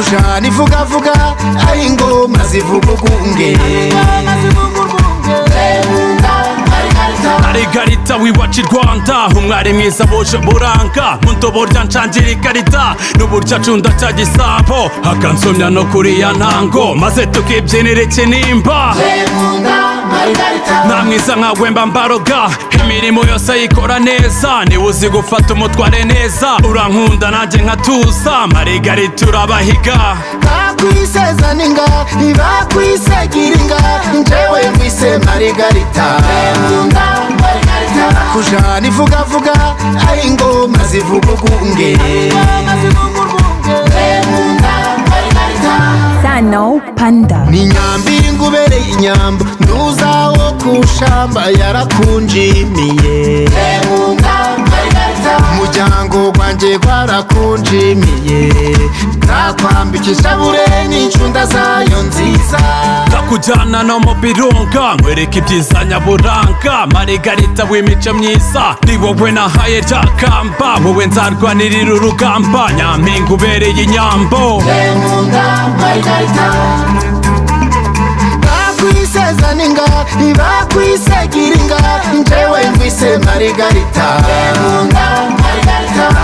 kujana ivugavuga ari ingoma zivuga ugunge Margarita wiwacu i Rwanda umwari mwiza boje buranga mu ndobo rya ncangira ikarita n'uburyo acunda cya gisabo akansomya no kuri ya ntango maze tukibyinira ikinimba nta mwiza nkawe mba mbaroga imirimo yose ayikora neza niwe uzi gufata umutware neza urankunda nanjye nkatuza Margarita urabahiga bakwiseza ninga ntibakwisegira inga njyewe mwise Margarita kujana ivugavuga ari ingoma zivuga ugunge Sano Panda ni nyambinga ubereye inyambo ntuzawo kushamba yarakunjimiye umuryango gwanjye gwarakunjimiye nzakwambika ishabure n'incunda zayo nziza ndakujyana no mu birunga nkwereka ibyiza nyaburanga Margarita w'imico myiza ni wowe nahaye rya kamba wowe nzarwanirira urugamba nyampinga ubereye inyambo bakwiseza ninga ntibakwisegira inga njyewe mwise Margarita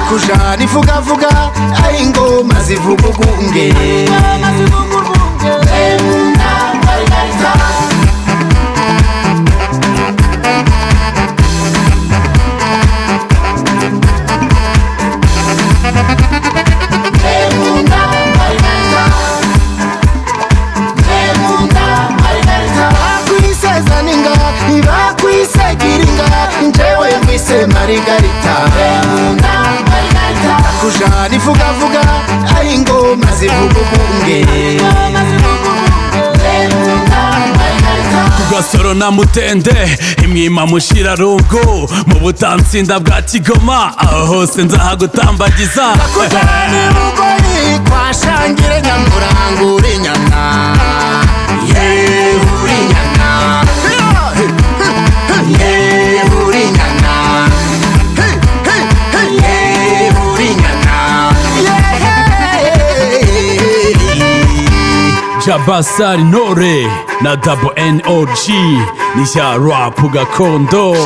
kujana ivugavuga ari ingoma zivuga ugunge bakwiseza ninga ntibakwisegira inga njyewe mwise Margarita kujana ivugavuga ari ingoma zivuga ugunge Gasoro na Mutende imwima mushirarungu mu butansinda bwa Kigoma aho hose nzahagutambagiza bakujana urugori kwa Shangire Nyamurangura inyana uri inyana uri inyana uri inyana Jabasari Nore na Double NOG ni cya rap gakondo